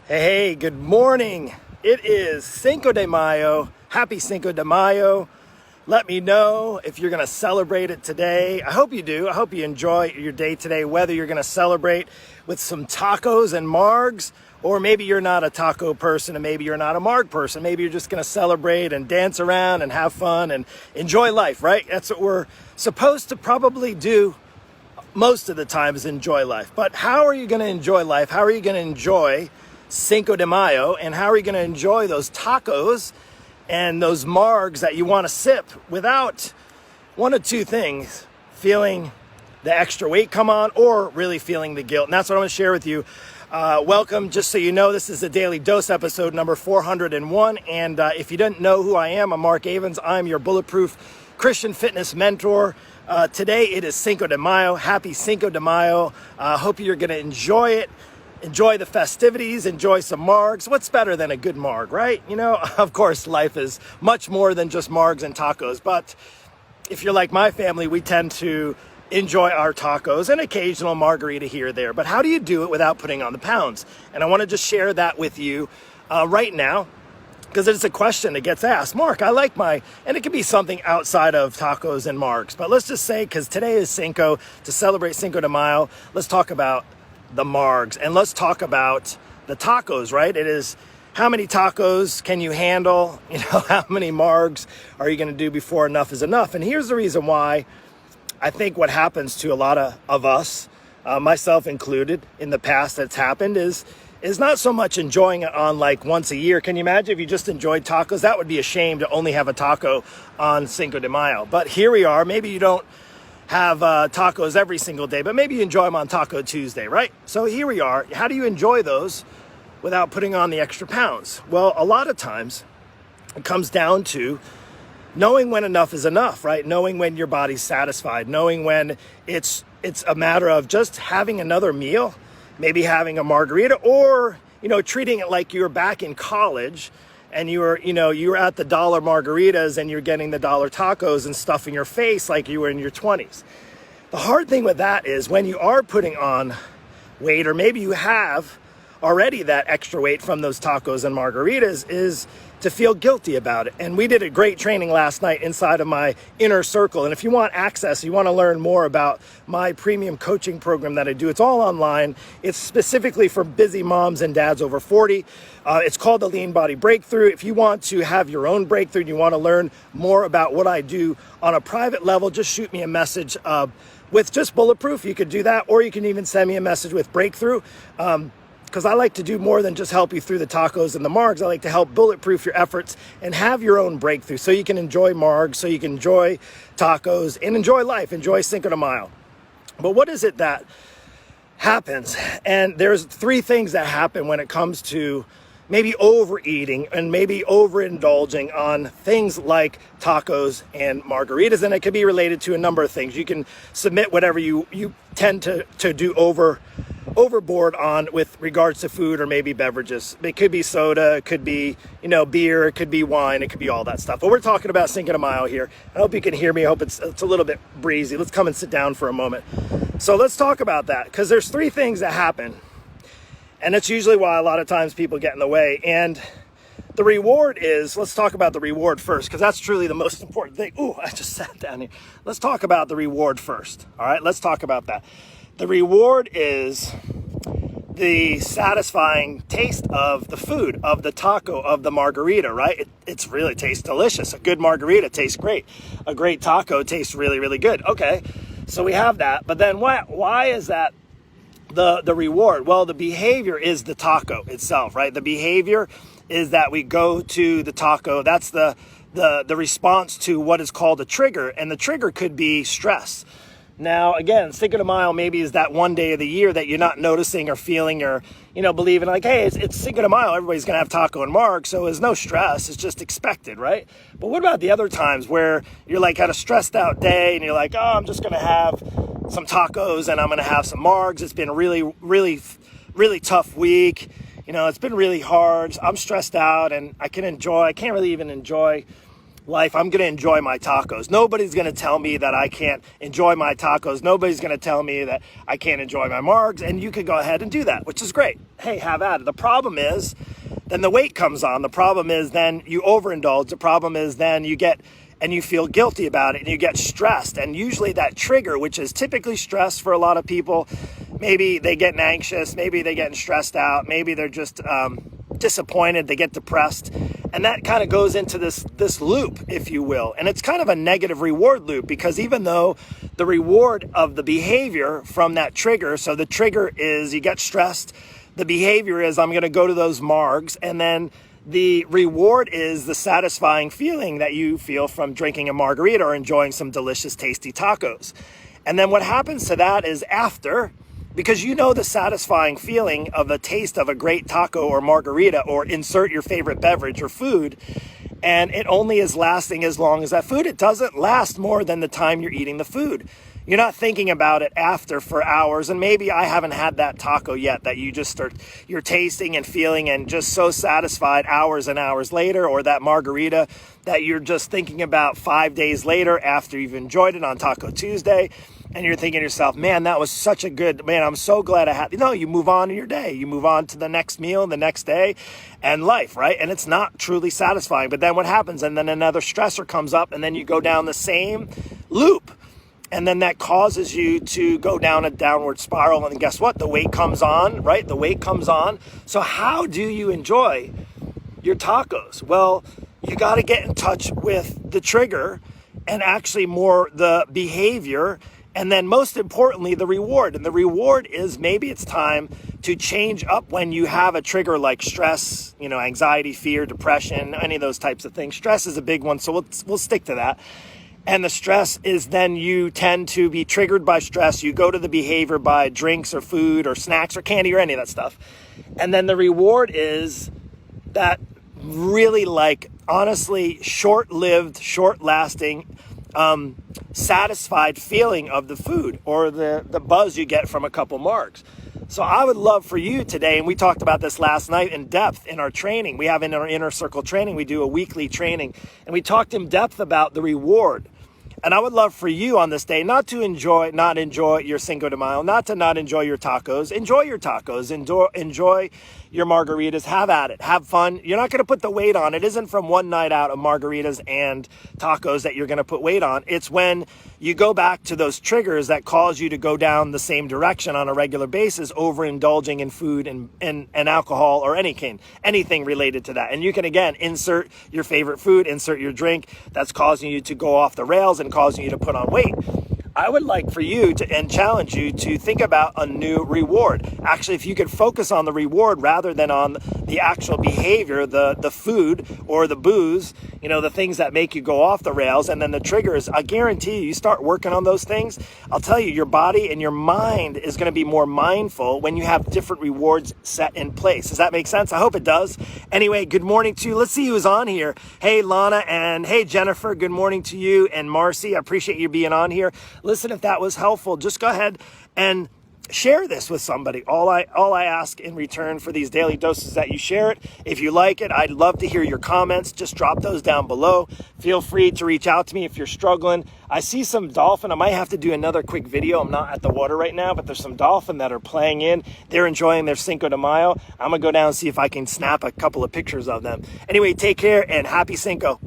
Hey, good morning. It is Cinco de Mayo. Happy Cinco de Mayo. Let me know if you're going to celebrate it today. I hope you do. I hope you enjoy your day today, whether you're going to celebrate with some tacos and margs, or maybe you're not a taco person and maybe you're not a marg person. Maybe you're just going to celebrate and dance around and have fun and enjoy life, right? That's what we're supposed to probably do most of the time, is enjoy life. But how are you going to enjoy life? How are you going to enjoy Cinco de Mayo, and how are you going to enjoy those tacos and those margs that you want to sip without one of two things: feeling the extra weight come on, or really feeling the guilt? And that's what I'm going to share with you. Welcome. Just so you know, this is the Daily Dose episode number 401. And if you didn't know who I am, I'm Mark Avens. I'm your bulletproof Christian fitness mentor. Today it is Cinco de Mayo. Happy Cinco de Mayo. Hope you're going to enjoy it. Enjoy the festivities, enjoy some margs. What's better than a good marg, right? You know, of course, life is much more than just margs and tacos. But if you're like my family, we tend to enjoy our tacos and occasional margarita here or there. But how do you do it without putting on the pounds? And I want to just share that with you right now, because it's a question that gets asked. Mark, I like and it could be something outside of tacos and margs. But let's just say, because today is Cinco, to celebrate Cinco de Mayo, let's talk about the margs, and let's talk about the tacos, right? It is, how many tacos can you handle? You know, how many margs are you going to do before enough is enough? And here's the reason why I think what happens to a lot of us, myself included, in the past that's happened is not so much enjoying it on like once a year. Can you imagine if you just enjoyed tacos? That would be a shame to only have a taco on Cinco de Mayo. But here we are. Maybe you don't have tacos every single day, but maybe you enjoy them on Taco Tuesday, right? So here we are. How do you enjoy those without putting on the extra pounds? Well, a lot of times it comes down to knowing when enough is enough, right? Knowing when your body's satisfied, knowing when it's a matter of just having another meal, maybe having a margarita, or, you know, treating it like you're back in college and you were at the dollar margaritas and you're getting the dollar tacos and stuffing your face like you were in your 20s. The hard thing with that is when you are putting on weight, or maybe you have already that extra weight from those tacos and margaritas, is to feel guilty about it. And we did a great training last night inside of my inner circle. And if you want access, you want to learn more about my premium coaching program that I do, it's all online. It's specifically for busy moms and dads over 40. It's called the Lean Body Breakthrough. If you want to have your own breakthrough and you want to learn more about what I do on a private level, just shoot me a message with just Bulletproof. You could do that, or you can even send me a message with Breakthrough. Because I like to do more than just help you through the tacos and the margs. I like to help bulletproof your efforts and have your own breakthrough, so you can enjoy margs, so you can enjoy tacos and enjoy life, enjoy Cinco de Mayo. But what is it that happens? And there's three things that happen when it comes to maybe overeating and maybe overindulging on things like tacos and margaritas. And it could be related to a number of things. You can submit whatever you tend to do overboard on with regards to food or maybe beverages. It could be soda, it could be, beer, it could be wine, it could be all that stuff. But we're talking about Cinco de Mayo here. I hope you can hear me. I hope it's a little bit breezy. Let's come and sit down for a moment. So let's talk about that, because there's three things that happen. And that's usually why a lot of times people get in the way. And the reward is, let's talk about the reward first, because that's truly the most important thing. Ooh, I just sat down here. Let's talk about the reward first. All right, let's talk about that. The reward is the satisfying taste of the food, of the taco, of the margarita, right? It's really tastes delicious. A good margarita tastes great. A great taco tastes really, really good. Okay, so we have that. But then why is that the reward? Well, the behavior is the taco itself, right? The behavior is that we go to the taco. That's the response to what is called a trigger. And the trigger could be stress. Now, again, Cinco de Mayo maybe is that one day of the year that you're not noticing or feeling or, believing like, hey, it's Cinco de Mayo, everybody's going to have taco and marg, so there's no stress. It's just expected, right? But what about the other times where you're like had a stressed out day and you're like, oh, I'm just going to have some tacos and I'm going to have some margs. It's been a really, really, really tough week. It's been really hard. I'm stressed out and I can't really even enjoy life, I'm going to enjoy my tacos. Nobody's going to tell me that I can't enjoy my tacos. Nobody's going to tell me that I can't enjoy my margs. And you can go ahead and do that, which is great. Hey, have at it. The problem is then the weight comes on. The problem is then you overindulge. The problem is then you get and you feel guilty about it and you get stressed. And usually that trigger, which is typically stress for a lot of people, maybe they get anxious, maybe they get stressed out, maybe they're just disappointed, they get depressed. And that kind of goes into this loop, if you will. And it's kind of a negative reward loop, because even though the reward of the behavior from that trigger, so the trigger is you get stressed, the behavior is I'm going to go to those margs, and then the reward is the satisfying feeling that you feel from drinking a margarita or enjoying some delicious, tasty tacos. And then what happens to that is after, because you know the satisfying feeling of the taste of a great taco or margarita, or insert your favorite beverage or food, and it only is lasting as long as that food. It doesn't last more than the time you're eating the food. You're not thinking about it after for hours. And maybe I haven't had that taco yet that you're tasting and feeling and just so satisfied hours and hours later, or that margarita that you're just thinking about 5 days later after you've enjoyed it on Taco Tuesday. And you're thinking to yourself, man, that was such a good, man, I'm so glad I had, you move on in your day. You move on to the next meal, the next day, and life, right? And it's not truly satisfying. But then what happens? And then another stressor comes up, and then you go down the same loop. And then that causes you to go down a downward spiral. And guess what? The weight comes on, right? The weight comes on. So how do you enjoy your tacos? Well, you got to get in touch with the trigger and actually more the behavior. And then most importantly, the reward. And the reward is maybe it's time to change up when you have a trigger like stress, anxiety, fear, depression, any of those types of things. Stress is a big one, so we'll stick to that. And the stress is then you tend to be triggered by stress. You go to the behavior by drinks or food or snacks or candy or any of that stuff. And then the reward is that really honestly short-lived, short-lasting, satisfied feeling of the food, or the buzz you get from a couple margs. So I would love for you today, and we talked about this last night in depth in our training. We have in our inner circle training, we do a weekly training, and we talked in depth about the reward. And I would love for you on this day not enjoy your Cinco de Mayo, not enjoy your tacos. Enjoy your tacos, enjoy your margaritas, have at it, have fun. You're not going to put the weight on. It isn't from one night out of margaritas and tacos that you're going to put weight on. It's when you go back to those triggers that cause you to go down the same direction on a regular basis, overindulging in food and alcohol or anything related to that. And you can, again, insert your favorite food, insert your drink that's causing you to go off the rails and causing you to put on weight. I would like for you and challenge you to think about a new reward. Actually, if you could focus on the reward rather than on the actual behavior, the food or the booze, the things that make you go off the rails, and then the triggers, I guarantee you start working on those things. I'll tell you, your body and your mind is going to be more mindful when you have different rewards set in place. Does that make sense? I hope it does. Anyway, good morning to you. Let's see who's on here. Hey, Lana, and hey, Jennifer, good morning to you. And Marcy, I appreciate you being on here. Listen, if that was helpful, just go ahead and share this with somebody. All I ask in return for these daily doses is that you share it. If you like it, I'd love to hear your comments. Just drop those down below. Feel free to reach out to me if you're struggling. I see some dolphin. I might have to do another quick video. I'm not at the water right now, but there's some dolphin that are playing in. They're enjoying their Cinco de Mayo. I'm going to go down and see if I can snap a couple of pictures of them. Anyway, take care and happy Cinco.